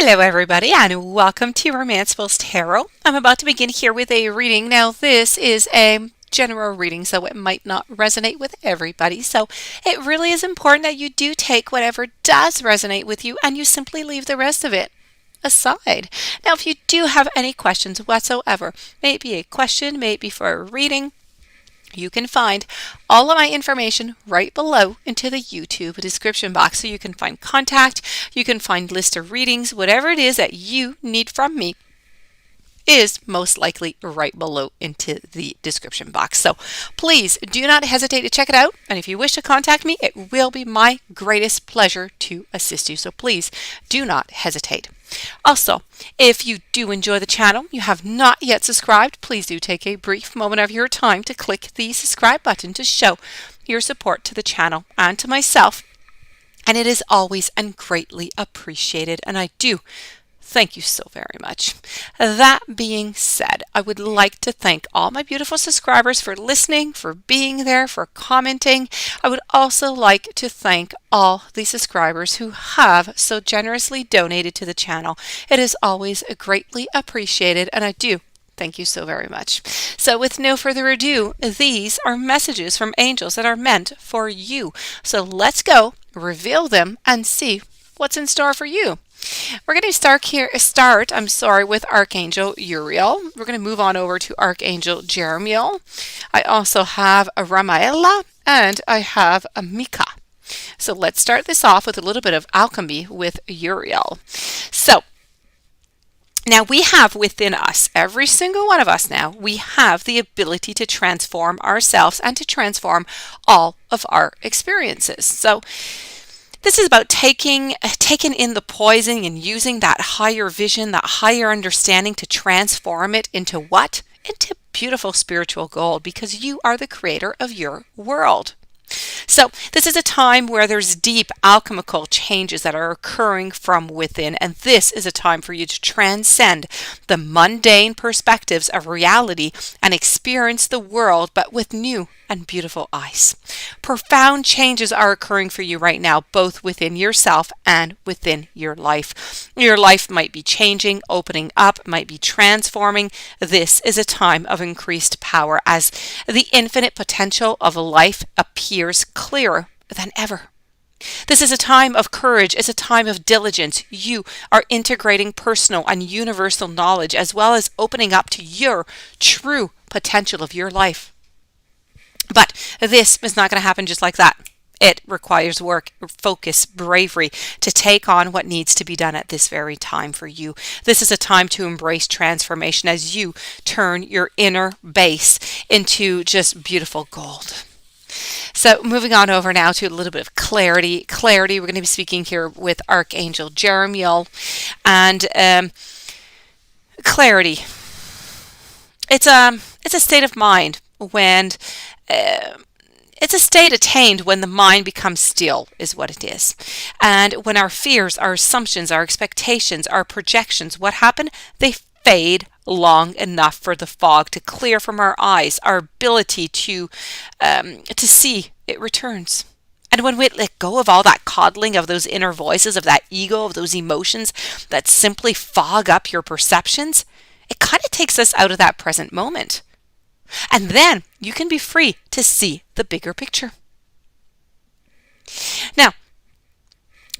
Hello everybody and welcome to Romancefull's Tarot. I'm about to begin here with a reading. Now this is a general reading, so it might not resonate with everybody. So it really is important that you do take whatever does resonate with you and you simply leave the rest of it aside. Now if you do have any questions whatsoever, may it be a question, may it be for a reading, you can find all of my information right below into the YouTube description box. So you can find contact, you can find list of readings, whatever it is that you need from me is most likely right below into the description box. So please do not hesitate to check it out. And if you wish to contact me, it will be my greatest pleasure to assist you. So please do not hesitate. Also, if you do enjoy the channel, you have not yet subscribed, please do take a brief moment of your time to click the subscribe button to show your support to the channel and to myself. And it is always and greatly appreciated. And I do thank you so very much. That being said, I would like to thank all my beautiful subscribers for listening, for being there, for commenting. I would also like to thank all the subscribers who have so generously donated to the channel. It is always greatly appreciated, and I do thank you so very much. So with no further ado, these are messages from angels that are meant for you. So let's go, reveal them, and see what's in store for you. We're going to start with Archangel Uriel. We're going to move on over to Archangel Jeremiel. I also have a Ramaela and I have a Mika. So let's start this off with a little bit of alchemy with Uriel. So now we have within us, every single one of us now, we have the ability to transform ourselves and to transform all of our experiences. So this is about taking in the poison and using that higher vision, that higher understanding to transform it into what? Into beautiful spiritual gold, because you are the creator of your world. So this is a time where there's deep alchemical changes that are occurring from within, and this is a time for you to transcend the mundane perspectives of reality and experience the world, but with new and beautiful eyes. Profound changes are occurring for you right now, both within yourself and within your life. Your life might be changing, opening up, might be transforming. This is a time of increased power as the infinite potential of life appears clearer than ever. This is a time of courage. It's a time of diligence. You are integrating personal and universal knowledge as well as opening up to your true potential of your life. But this is not going to happen just like that. It requires work, focus, bravery to take on what needs to be done at this very time for you. This is a time to embrace transformation as you turn your inner base into just beautiful gold. So moving on over now to a little bit of clarity. We're going to be speaking here with Archangel Jeremiel. And clarity. It's a state of mind when it's a state attained when the mind becomes still, is what it is. And when our fears, our assumptions, our expectations, our projections, what happen? They fade long enough for the fog to clear from our eyes. Our ability to see, it returns. And when we let go of all that coddling of those inner voices, of that ego, of those emotions that simply fog up your perceptions, it kind of takes us out of that present moment. And then you can be free to see the bigger picture. Now,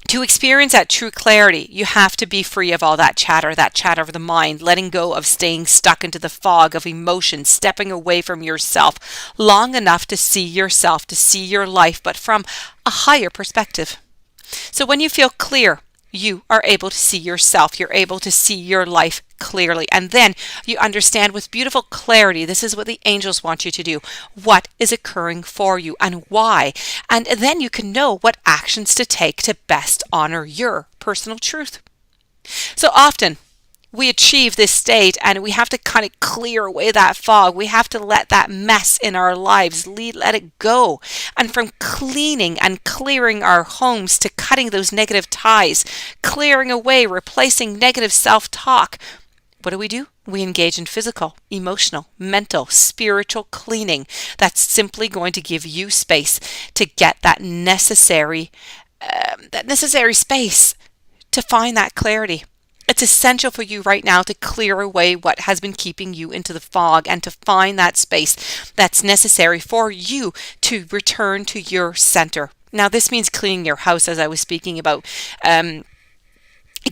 to experience that true clarity, you have to be free of all that chatter of the mind, letting go of staying stuck into the fog of emotion, stepping away from yourself long enough to see yourself, to see your life, but from a higher perspective. So when you feel clear, you are able to see yourself. You're able to see your life clearly. And then you understand with beautiful clarity, this is what the angels want you to do. What is occurring for you and why? And then you can know what actions to take to best honor your personal truth. So often we achieve this state and we have to kind of clear away that fog. We have to let that mess in our lives, let it go. And from cleaning and clearing our homes to cutting those negative ties, clearing away, replacing negative self-talk, what do? We engage in physical, emotional, mental, spiritual cleaning. That's simply going to give you space to get that necessary space to find that clarity. It's essential for you right now to clear away what has been keeping you into the fog and to find that space that's necessary for you to return to your center. Now, this means cleaning your house, as I was speaking about,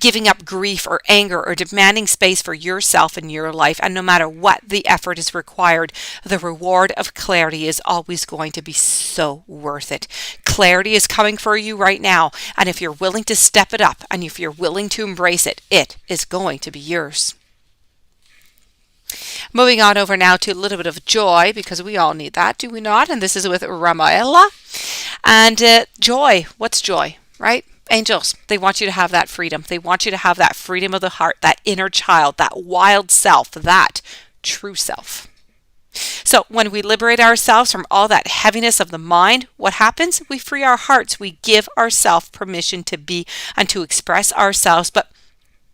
giving up grief or anger or demanding space for yourself in your life. And no matter what the effort is required, the reward of clarity is always going to be so worth it. Clarity is coming for you right now. And if you're willing to step it up and if you're willing to embrace it, it is going to be yours. Moving on over now to a little bit of joy, because we all need that, do we not? And this is with Ramaela. And joy, what's joy, right? Angels, they want you to have that freedom. They want you to have that freedom of the heart, that inner child, that wild self, that true self. So when we liberate ourselves from all that heaviness of the mind, what happens? We free our hearts. We give ourselves permission to be and to express ourselves, but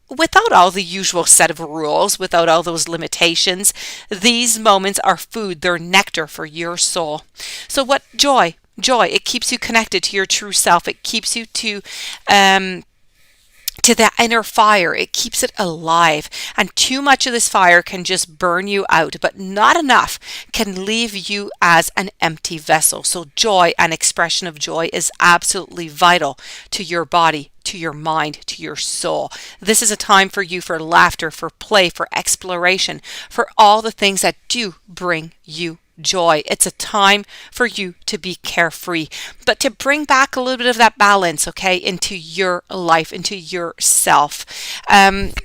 without all the usual set of rules, without all those limitations. These moments are food. They're nectar for your soul. So what joy? Joy, it keeps you connected to your true self. It keeps you to that inner fire. It keeps it alive. And too much of this fire can just burn you out, but not enough can leave you as an empty vessel. So joy and expression of joy is absolutely vital to your body, to your mind, to your soul. This is a time for you for laughter, for play, for exploration, for all the things that do bring you joy. It's a time for you to be carefree, but to bring back a little bit of that balance, okay, into your life, into yourself.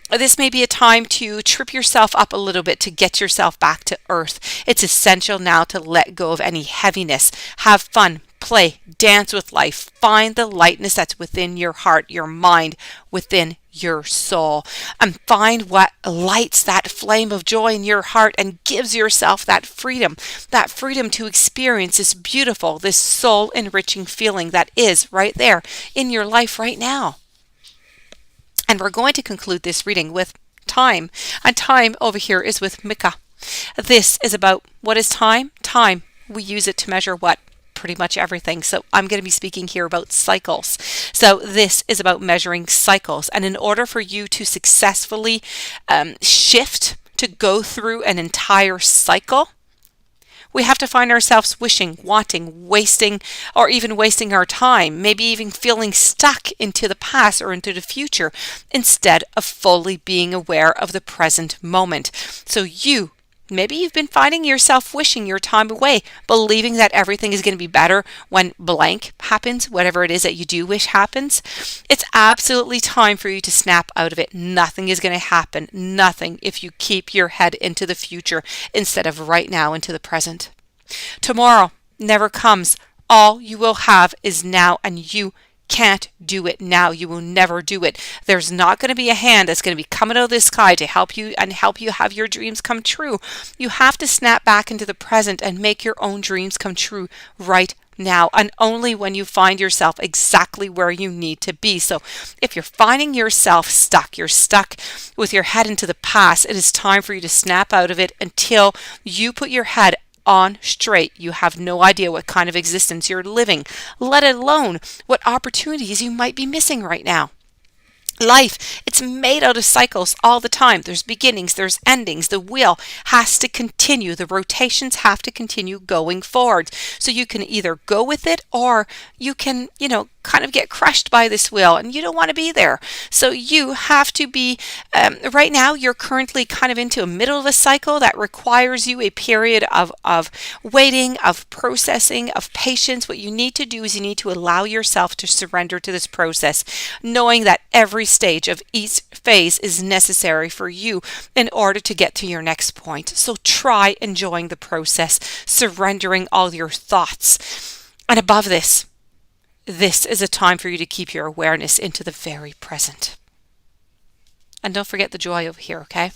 This may be a time to trip yourself up a little bit to get yourself back to earth. It's essential now to let go of any heaviness. Have fun. Play, dance with life, find the lightness that's within your heart, your mind, within your soul, and find what lights that flame of joy in your heart and gives yourself that freedom to experience this beautiful, this soul enriching feeling that is right there in your life right now. And we're going to conclude this reading with time, and time over here is with Mika. This is about, what is time? Time, we use it to measure what? Pretty much everything. So I'm going to be speaking here about cycles. So this is about measuring cycles. And in order for you to successfully shift, to go through an entire cycle, we have to find ourselves wishing, wanting, wasting, or even wasting our time, maybe even feeling stuck into the past or into the future, instead of fully being aware of the present moment. So maybe you've been finding yourself wishing your time away, believing that everything is going to be better when blank happens, whatever it is that you do wish happens. It's absolutely time for you to snap out of it. Nothing is going to happen. Nothing if you keep your head into the future instead of right now into the present. Tomorrow never comes. All you will have is now, and you can't do it now. You will never do it. There's not going to be a hand that's going to be coming out of the sky to help you and help you have your dreams come true. You have to snap back into the present and make your own dreams come true right now, and only when you find yourself exactly where you need to be. So if you're finding yourself stuck, you're stuck with your head into the past, it is time for you to snap out of it until you put your head on straight. You have no idea what kind of existence you're living, let alone what opportunities you might be missing right now. Life, it's made out of cycles all the time. There's beginnings, there's endings. The wheel has to continue. The rotations have to continue going forward. So you can either go with it, or you can, kind of get crushed by this wheel and you don't want to be there. So you have to be, right now you're currently kind of into a middle of a cycle that requires you a period of waiting, of processing, of patience. What you need to do is you need to allow yourself to surrender to this process, knowing that every stage of each phase is necessary for you in order to get to your next point. So try enjoying the process, surrendering all your thoughts. And above this is a time for you to keep your awareness into the very present. And don't forget the joy over here, okay?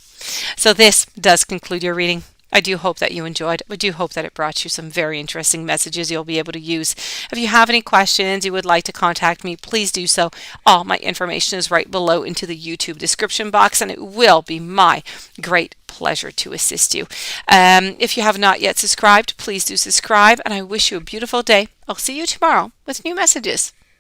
So this does conclude your reading. I do hope that you enjoyed. I do hope that it brought you some very interesting messages you'll be able to use. If you have any questions, you would like to contact me, please do so. All my information is right below into the YouTube description box, and it will be my great pleasure to assist you. If you have not yet subscribed, please do subscribe, and I wish you a beautiful day. I'll see you tomorrow with new messages.